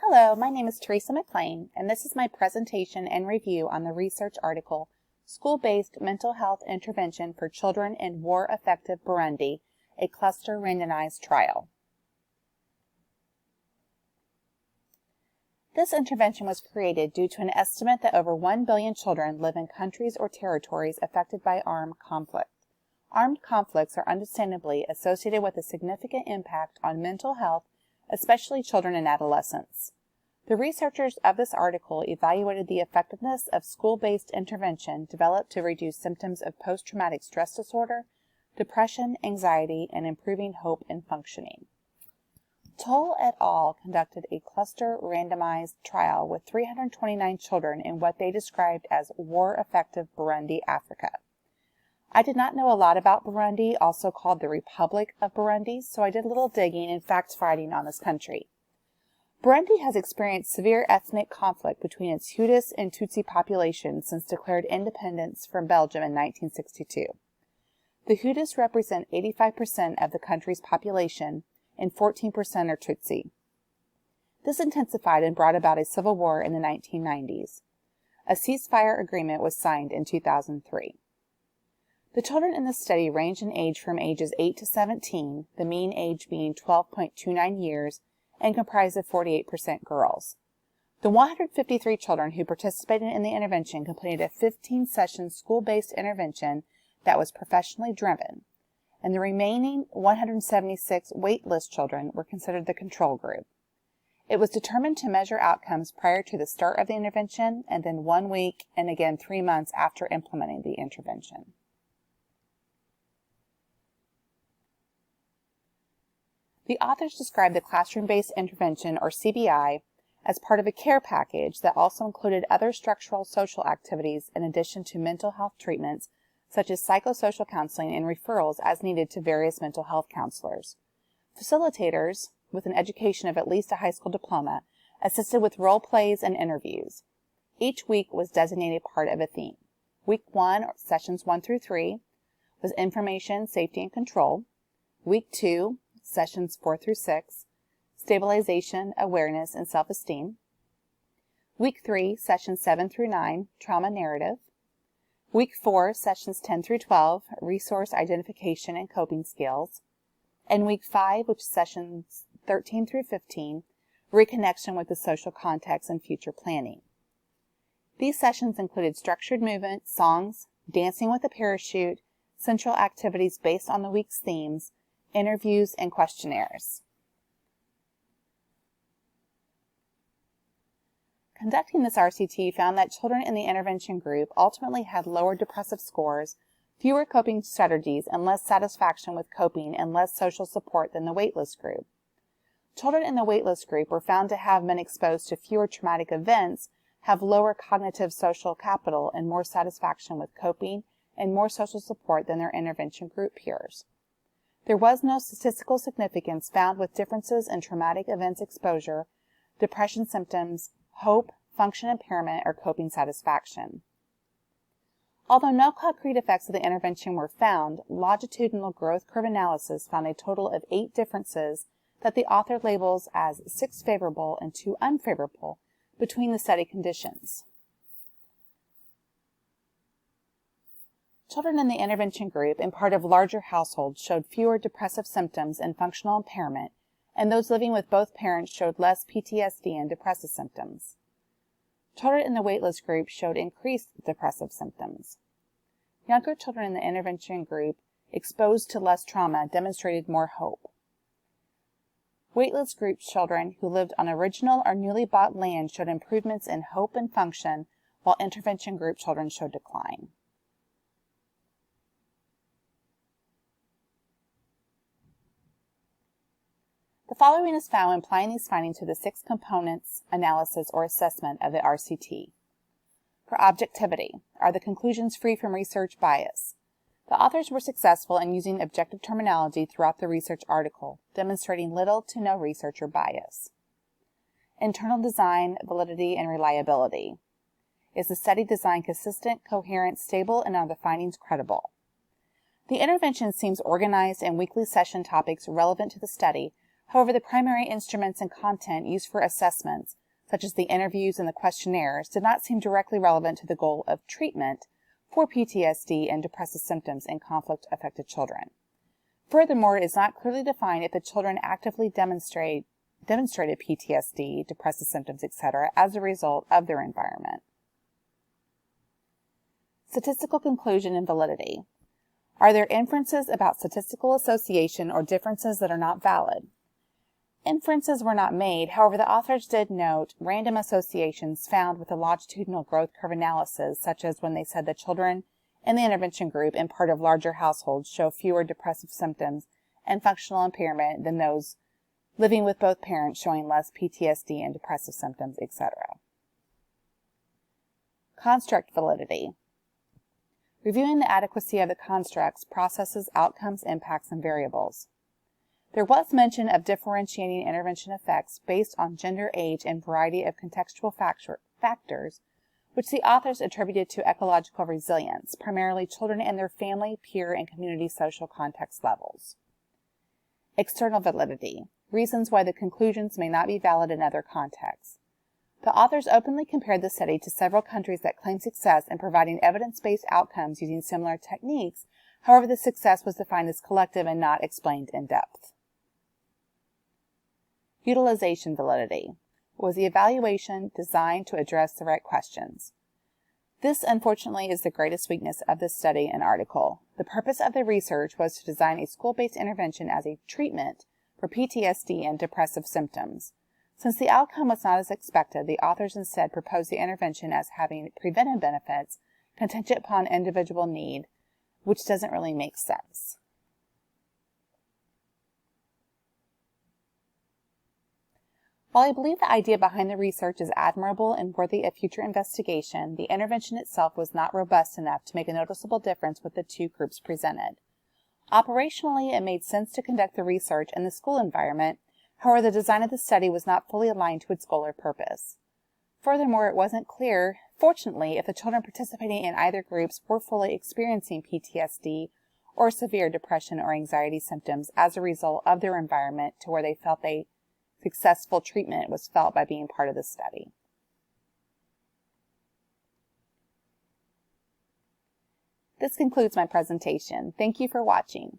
Hello, my name is Teresa McLean, and this is my presentation and review on the research article, School-Based Mental Health Intervention for Children in War-Affected Burundi, a Cluster Randomized Trial. This intervention was created due to an estimate that over 1 billion children live in countries or territories affected by armed conflict. Armed conflicts are understandably associated with a significant impact on mental health, especially children and adolescents. The researchers of this article evaluated the effectiveness of school-based intervention developed to reduce symptoms of post-traumatic stress disorder, depression, anxiety, and improving hope and functioning. Toll et al. Conducted a cluster randomized trial with 329 children in what they described as war-affected Burundi, Africa. I did not know a lot about Burundi, also called the Republic of Burundi, so I did a little digging and fact-finding on this country. Burundi has experienced severe ethnic conflict between its Hutus and Tutsi populations since declared independence from Belgium in 1962. The Hutus represent 85% of the country's population, and 14% are Tutsi. This intensified and brought about a civil war in the 1990s. A ceasefire agreement was signed in 2003. The children in the study range in age from ages 8 to 17, the mean age being 12.29 years, and comprised of 48% girls. The 153 children who participated in the intervention completed a 15-session school-based intervention that was professionally driven, and the remaining 176 waitlist children were considered the control group. It was determined to measure outcomes prior to the start of the intervention and then 1 week and again 3 months after implementing the intervention. The authors described the classroom-based intervention, or CBI, as part of a care package that also included other structural social activities in addition to mental health treatments, such as psychosocial counseling and referrals as needed to various mental health counselors. Facilitators, with an education of at least a high school diploma, assisted with role plays and interviews. Each week was designated part of a theme. Week 1, sessions 1 through 3, was information, safety, and control. Week 2, sessions 4 through 6, stabilization, awareness, and self-esteem. Week 3, sessions 7 through 9, trauma narrative. Week 4, sessions 10 through 12, resource identification and coping skills. And Week 5, which is sessions 13 through 15, reconnection with the social context and future planning. These sessions included structured movement, songs, dancing with a parachute, central activities based on the week's themes, interviews, and questionnaires. Conducting this RCT found that children in the intervention group ultimately had lower depressive scores, fewer coping strategies, and less satisfaction with coping and less social support than the waitlist group. Children in the waitlist group were found to have been exposed to fewer traumatic events, have lower cognitive social capital, and more satisfaction with coping and more social support than their intervention group peers. There was no statistical significance found with differences in traumatic events exposure, depression symptoms, hope, function impairment, or coping satisfaction. Although no concrete effects of the intervention were found, longitudinal growth curve analysis found a total of 8 differences that the author labels as 6 favorable and 2 unfavorable between the study conditions. Children in the intervention group and part of larger households showed fewer depressive symptoms and functional impairment, and those living with both parents showed less PTSD and depressive symptoms. Children in the waitlist group showed increased depressive symptoms. Younger children in the intervention group exposed to less trauma demonstrated more hope. Waitlist group children who lived on original or newly bought land showed improvements in hope and function, while intervention group children showed decline. The following is found when applying these findings to the 6 components analysis or assessment of the RCT. For objectivity, are the conclusions free from research bias? The authors were successful in using objective terminology throughout the research article, demonstrating little to no researcher bias. Internal design, validity, and reliability. Is the study design consistent, coherent, stable, and are the findings credible? The intervention seems organized and weekly session topics relevant to the study. However, the primary instruments and content used for assessments, such as the interviews and the questionnaires, did not seem directly relevant to the goal of treatment for PTSD and depressive symptoms in conflict-affected children. Furthermore, it is not clearly defined if the children actively demonstrated PTSD, depressive symptoms, etc., as a result of their environment. Statistical conclusion and validity. Are there inferences about statistical association or differences that are not valid? Inferences were not made, however, the authors did note random associations found with the longitudinal growth curve analysis, such as when they said the children in the intervention group and part of larger households show fewer depressive symptoms and functional impairment than those living with both parents showing less PTSD and depressive symptoms, etc. Construct validity. Reviewing the adequacy of the constructs, processes, outcomes, impacts, and variables. There was mention of differentiating intervention effects based on gender, age, and variety of contextual factors, which the authors attributed to ecological resilience, primarily children and their family, peer, and community social context levels. External validity. Reasons why the conclusions may not be valid in other contexts. The authors openly compared the study to several countries that claim success in providing evidence-based outcomes using similar techniques. However, the success was defined as collective and not explained in depth. Utilization validity. Was the evaluation designed to address the right questions? This, unfortunately, is the greatest weakness of this study and article. The purpose of the research was to design a school-based intervention as a treatment for PTSD and depressive symptoms. Since the outcome was not as expected, the authors instead proposed the intervention as having preventive benefits contingent upon individual need, which doesn't really make sense. While I believe the idea behind the research is admirable and worthy of future investigation, the intervention itself was not robust enough to make a noticeable difference with the two groups presented. Operationally, it made sense to conduct the research in the school environment. However, the design of the study was not fully aligned to its goal or purpose. Furthermore, it wasn't clear, fortunately, if the children participating in either groups were fully experiencing PTSD or severe depression or anxiety symptoms as a result of their environment to where they felt successful treatment was felt by being part of the study. This concludes my presentation. Thank you for watching.